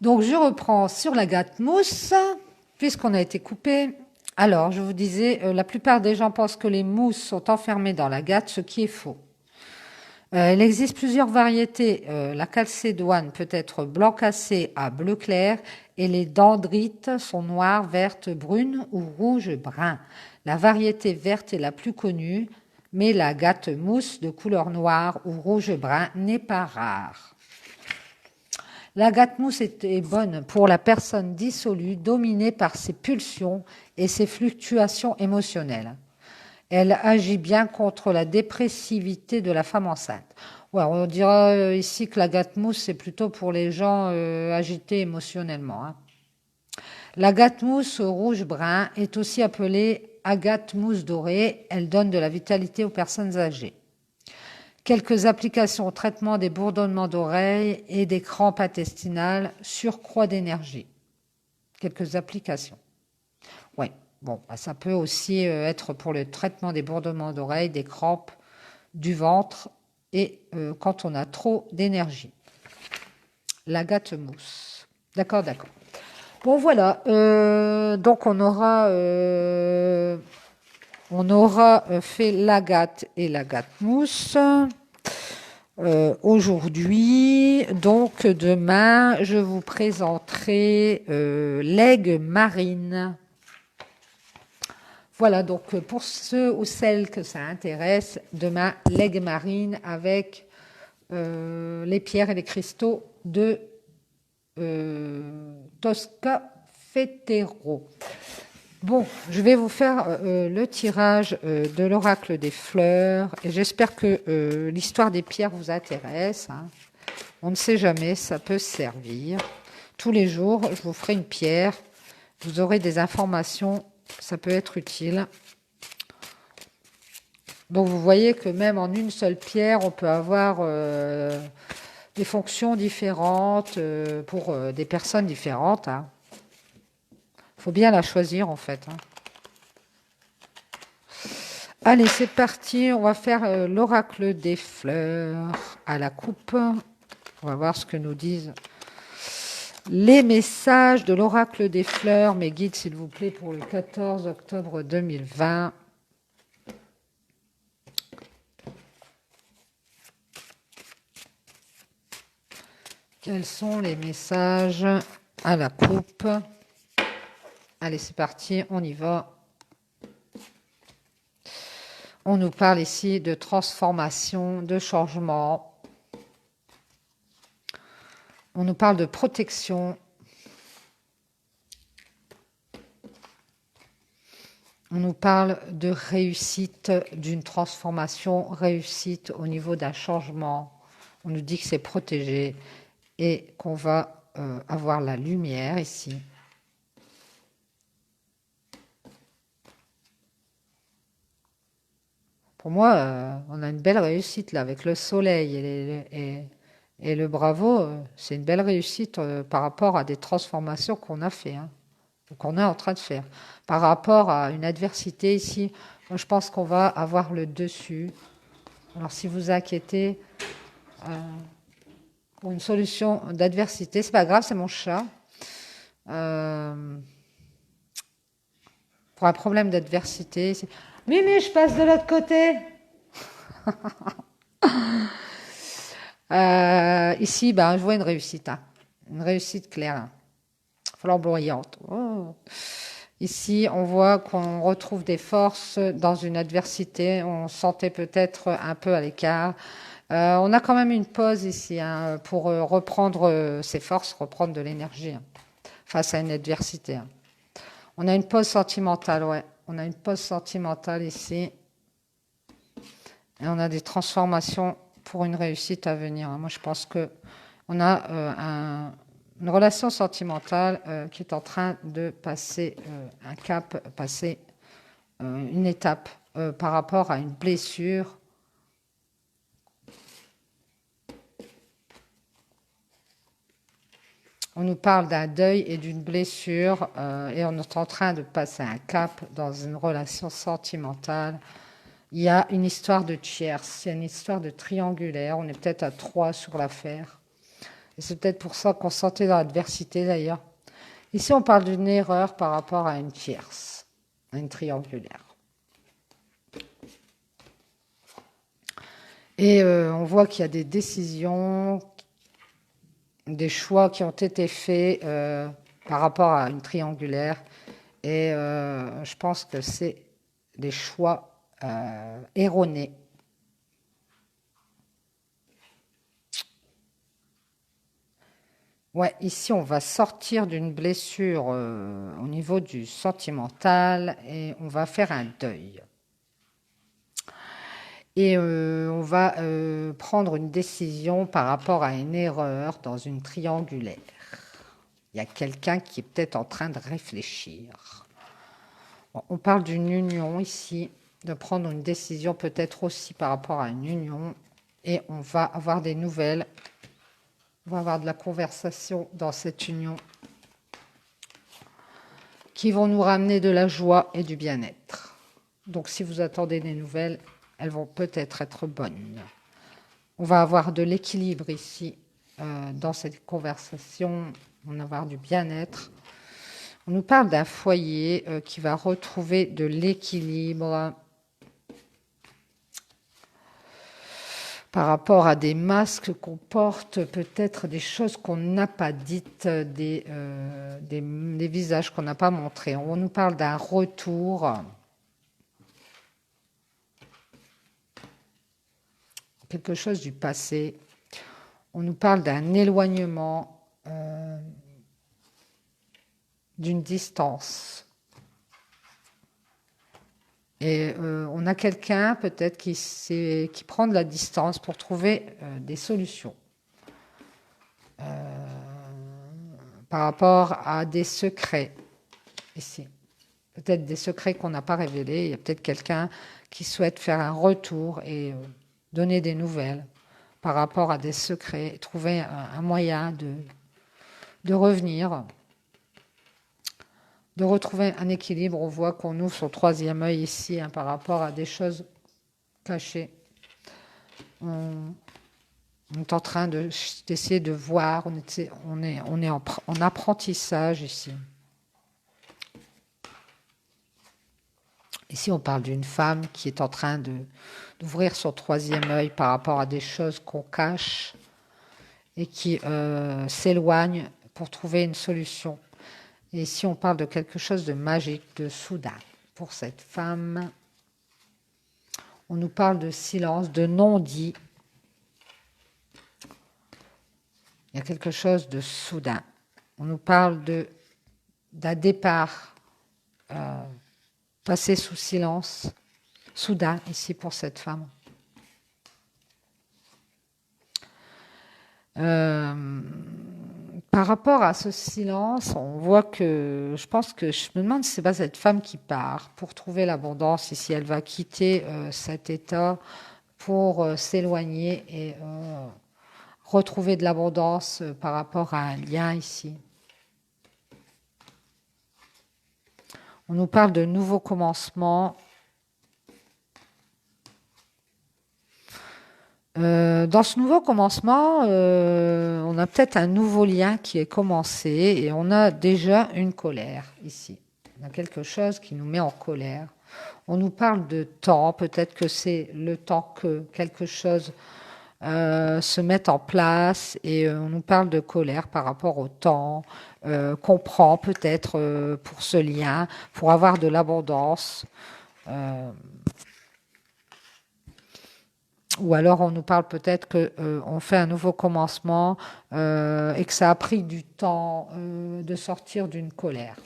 Donc, je reprends sur l'agate mousse, puisqu'on a été coupé. Alors, je vous disais, la plupart des gens pensent que les mousses sont enfermées dans l'agate, ce qui est faux. Il existe plusieurs variétés. La calcédoine peut être blanc cassé à bleu clair et les dendrites sont noires, vertes, brunes ou rouge brun. La variété verte est la plus connue, mais l'agate mousse de couleur noire ou rouge brun n'est pas rare. L'agate mousse est bonne pour la personne dissolue, dominée par ses pulsions et ses fluctuations émotionnelles. Elle agit bien contre la dépressivité de la femme enceinte. Ouais, on dira ici que l'agate mousse, c'est plutôt pour les gens agités émotionnellement. Hein. L'agate mousse rouge-brun est aussi appelée agate mousse dorée. Elle donne de la vitalité aux personnes âgées. Quelques applications au traitement des bourdonnements d'oreilles et des crampes intestinales, surcroît d'énergie. Quelques applications. Ouais. Bon, ça peut aussi être pour le traitement des bourdonnements d'oreilles, des crampes, du ventre et quand on a trop d'énergie. L'agate mousse. D'accord, d'accord. Bon, voilà. Donc, on aura fait l'agate et l'agate mousse. Aujourd'hui, donc demain, je vous présenterai l'aigue marine. Voilà, donc pour ceux ou celles que ça intéresse, demain, l'aigue marine avec les pierres et les cristaux de Tosca Fetero. Bon, je vais vous faire le tirage de l'oracle des fleurs et j'espère que l'histoire des pierres vous intéresse. Hein. On ne sait jamais, ça peut servir. Tous les jours, je vous ferai une pierre. Vous aurez des informations, ça peut être utile. Donc vous voyez que même en une seule pierre, on peut avoir des fonctions différentes pour des personnes différentes. Hein. Faut bien la choisir en fait. Hein. Allez, c'est parti. On va faire l'oracle des fleurs à la coupe. On va voir ce que nous disent les messages de l'oracle des fleurs. Mes guides, s'il vous plaît, pour le 14 octobre 2020. Quels sont les messages à la coupe? Allez, c'est parti, on y va. On nous parle ici de transformation, de changement. On nous parle de protection. On nous parle de réussite, d'une transformation, réussite au niveau d'un changement. On nous dit que c'est protégé et qu'on va avoir la lumière ici. Pour moi, on a une belle réussite là avec le soleil et le bravo. C'est une belle réussite par rapport à des transformations qu'on a fait, hein, qu'on est en train de faire. Par rapport à une adversité ici, moi je pense qu'on va avoir le dessus. Alors si vous inquiétez pour une solution d'adversité, c'est pas grave, c'est mon chat. Pour un problème d'adversité, Mimi, je passe de l'autre côté. Ici, ben, je vois une réussite. Hein. Une réussite claire. Hein. Flamboyante. Oh. Ici, on voit qu'on retrouve des forces dans une adversité. On sentait peut-être un peu à l'écart. On a quand même une pause ici hein, pour reprendre ses forces, reprendre de l'énergie hein, face à une adversité. Hein. On a une pause sentimentale, ouais. On a une pause sentimentale ici. Et on a des transformations pour une réussite à venir. Moi, je pense qu'on a une relation sentimentale qui est en train de passer un cap, passer une étape par rapport à une blessure. On nous parle d'un deuil et d'une blessure et on est en train de passer un cap dans une relation sentimentale. Il y a une histoire de tierce, il y a une histoire de triangulaire. On est peut-être à 3 sur l'affaire. Et c'est peut-être pour ça qu'on se sentait dans l'adversité d'ailleurs. Ici, on parle d'une erreur par rapport à une tierce, à une triangulaire. Et on voit qu'il y a des décisions, des choix qui ont été faits par rapport à une triangulaire. Et je pense que c'est des choix erronés. Ouais, ici on va sortir d'une blessure au niveau du sentimental et on va faire un deuil. Et on va prendre une décision par rapport à une erreur dans une triangulaire. Il y a quelqu'un qui est peut-être en train de réfléchir. Bon, on parle d'une union ici, de prendre une décision peut-être aussi par rapport à une union. Et on va avoir des nouvelles. On va avoir de la conversation dans cette union qui vont nous ramener de la joie et du bien-être. Donc si vous attendez des nouvelles, elles vont peut-être être bonnes. On va avoir de l'équilibre ici dans cette conversation. On va avoir du bien-être. On nous parle d'un foyer qui va retrouver de l'équilibre par rapport à des masques qu'on porte, peut-être des choses qu'on n'a pas dites, des visages qu'on n'a pas montrés. On nous parle d'un retour, quelque chose du passé. On nous parle d'un éloignement, d'une distance. Et on a quelqu'un peut-être qui prend de la distance pour trouver des solutions par rapport à des secrets ici. Peut-être des secrets qu'on n'a pas révélés. Il y a peut-être quelqu'un qui souhaite faire un retour et donner des nouvelles par rapport à des secrets, trouver un moyen de revenir, de retrouver un équilibre. On voit qu'on ouvre son troisième œil ici par rapport à des choses cachées. On est en train d'essayer de voir, on est en apprentissage ici. Ici, on parle d'une femme qui est en train d'ouvrir son troisième œil par rapport à des choses qu'on cache et qui s'éloigne pour trouver une solution. Et ici, on parle de quelque chose de magique, de soudain pour cette femme. On nous parle de silence, de non-dit. Il y a quelque chose de soudain. On nous parle d'un départ passé sous silence, soudain ici pour cette femme. Par rapport à ce silence, on voit que je me demande si c'est pas cette femme qui part pour trouver l'abondance, et si elle va quitter cet état pour s'éloigner et retrouver de l'abondance par rapport à un lien ici. On nous parle de nouveaux commencements. Dans ce nouveau commencement, on a peut-être un nouveau lien qui est commencé et on a déjà une colère ici. On a quelque chose qui nous met en colère. On nous parle de temps, peut-être que c'est le temps que quelque chose se mette en place et on nous parle de colère par rapport au temps qu'on prend peut-être pour ce lien, pour avoir de l'abondance. Ou alors on nous parle peut-être qu'on fait un nouveau commencement et que ça a pris du temps de sortir d'une colère.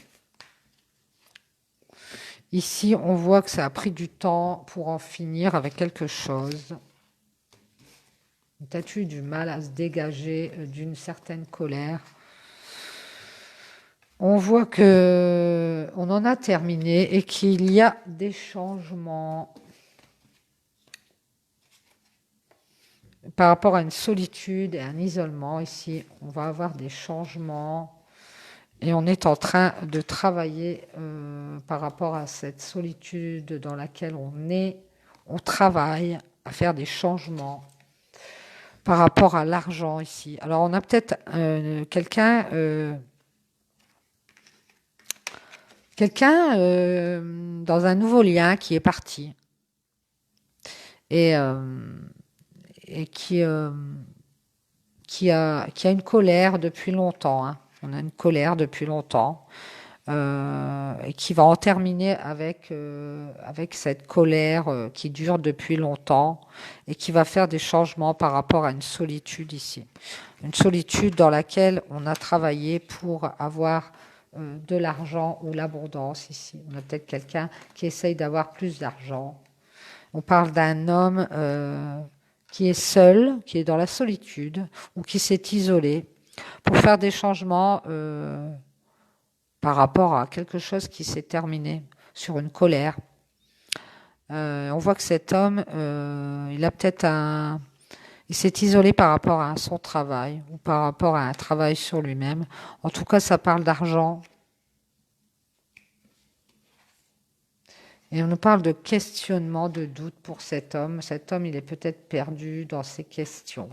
Ici, on voit que ça a pris du temps pour en finir avec quelque chose. On a peut-être eu du mal à se dégager d'une certaine colère. On voit qu'on en a terminé et qu'il y a des changements par rapport à une solitude et un isolement. Ici, on va avoir des changements et on est en train de travailler par rapport à cette solitude dans laquelle on est. On travaille à faire des changements par rapport à l'argent ici. Alors on a peut-être quelqu'un dans un nouveau lien qui est parti et, et qui a une colère depuis longtemps, hein. On a une colère depuis longtemps et qui va en terminer avec cette colère qui dure depuis longtemps et qui va faire des changements par rapport à une solitude ici. Une solitude dans laquelle on a travaillé pour avoir de l'argent ou l'abondance ici. On a peut-être quelqu'un qui essaye d'avoir plus d'argent. On parle d'un homme qui est seul, qui est dans la solitude ou qui s'est isolé pour faire des changements par rapport à quelque chose qui s'est terminé sur une colère. On voit que cet homme, il s'est isolé par rapport à son travail ou par rapport à un travail sur lui-même. En tout cas, ça parle d'argent. Et on nous parle de questionnement, de doute pour cet homme. Cet homme, il est peut-être perdu dans ses questions.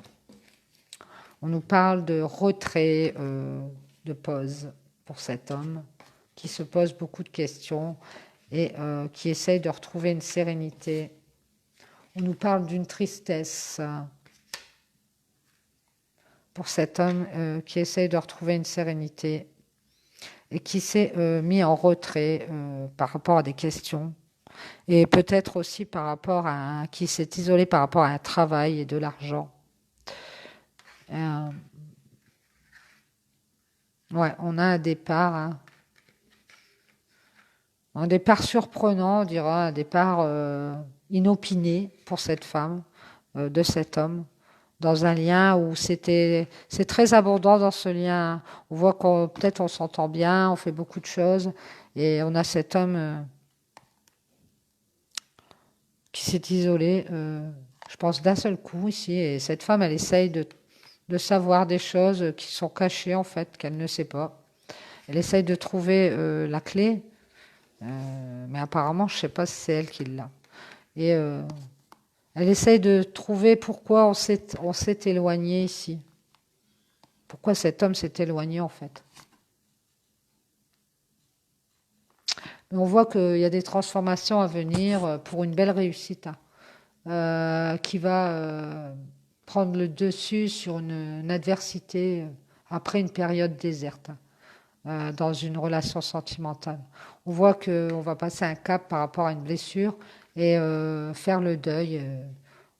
On nous parle de retrait, de pause pour cet homme qui se pose beaucoup de questions et qui essaye de retrouver une sérénité. On nous parle d'une tristesse pour cet homme qui essaye de retrouver une sérénité et qui s'est mis en retrait par rapport à des questions et peut-être aussi par rapport à qui s'est isolé par rapport à un travail et de l'argent. Ouais, on a un départ, hein. Un départ surprenant, on dira, un départ inopiné pour cette femme, de cet homme, dans un lien où c'est très abondant dans ce lien. On voit qu'on peut-être on s'entend bien, on fait beaucoup de choses, et on a cet homme qui s'est isolé, je pense, d'un seul coup ici, et cette femme, elle essaye de savoir des choses qui sont cachées en fait, qu'elle ne sait pas. Elle essaye de trouver la clé. Mais apparemment, je ne sais pas si c'est elle qui l'a. Et elle essaye de trouver pourquoi on s'est éloigné ici. Pourquoi cet homme s'est éloigné en fait. Mais on voit qu'il y a des transformations à venir pour une belle réussite qui va prendre le dessus sur une adversité après une période déserte. Dans une relation sentimentale. On voit qu'on va passer un cap par rapport à une blessure et faire le deuil.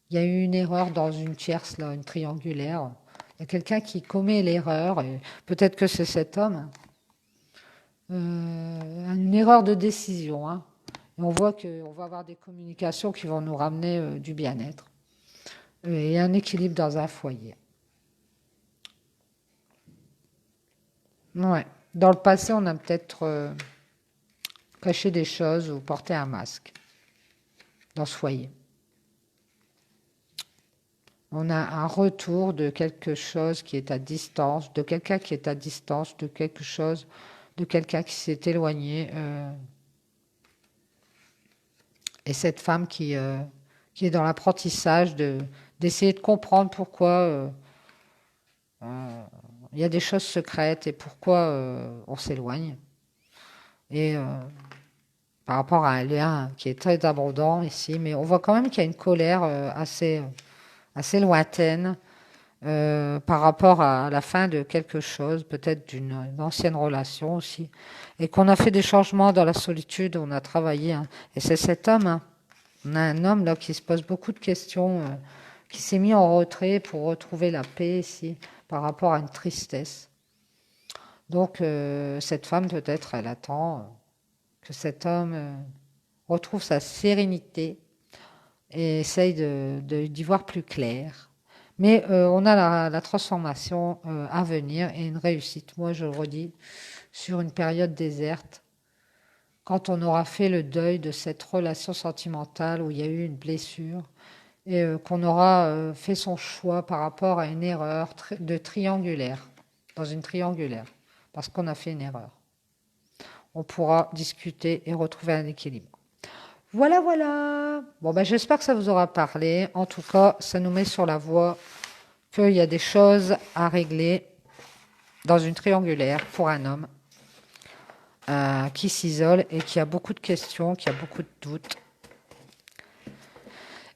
Il y a eu une erreur dans une tierce, là, une triangulaire. Il y a quelqu'un qui commet l'erreur, et peut-être que c'est cet homme. Une erreur de décision. Hein. Et on voit qu'on va avoir des communications qui vont nous ramener du bien-être et un équilibre dans un foyer. Ouais. Dans le passé, on a peut-être caché des choses ou porté un masque dans ce foyer. On a un retour de quelque chose qui est à distance, de quelqu'un qui est à distance, de quelque chose, de quelqu'un qui s'est éloigné. Et cette femme qui est dans l'apprentissage d'essayer de comprendre pourquoi il y a des choses secrètes et pourquoi on s'éloigne. Et par rapport à un lien qui est très abondant ici, mais on voit quand même qu'il y a une colère assez lointaine par rapport à la fin de quelque chose, peut-être d'une ancienne relation aussi, et qu'on a fait des changements dans la solitude, on a travaillé. Hein. Et c'est cet homme, hein. On a un homme là qui se pose beaucoup de questions, qui s'est mis en retrait pour retrouver la paix ici, par rapport à une tristesse. Donc cette femme peut-être, elle attend que cet homme retrouve sa sérénité et essaye d'y voir plus clair. Mais on a la transformation à venir et une réussite, moi je le redis, sur une période déserte, quand on aura fait le deuil de cette relation sentimentale où il y a eu une blessure et qu'on aura fait son choix par rapport à une erreur de triangulaire, dans une triangulaire, parce qu'on a fait une erreur. On pourra discuter et retrouver un équilibre. Voilà, voilà. Bon, ben, j'espère que ça vous aura parlé. En tout cas, ça nous met sur la voie qu'il y a des choses à régler dans une triangulaire pour un homme qui s'isole et qui a beaucoup de questions, qui a beaucoup de doutes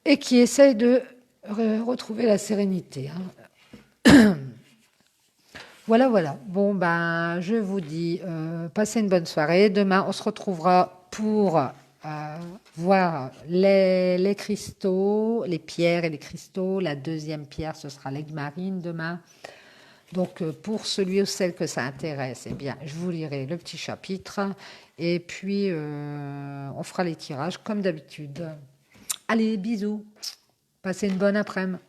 et qui essaye de retrouver la sérénité. Voilà, voilà. Bon, ben, je vous dis, passez une bonne soirée. Demain, on se retrouvera pour voir les cristaux, les pierres et les cristaux. La deuxième pierre, ce sera l'aigle marine demain. Donc, pour celui ou celle que ça intéresse, eh bien, je vous lirai le petit chapitre. Et puis, on fera les tirages comme d'habitude. Allez, bisous. Passez une bonne après-midi.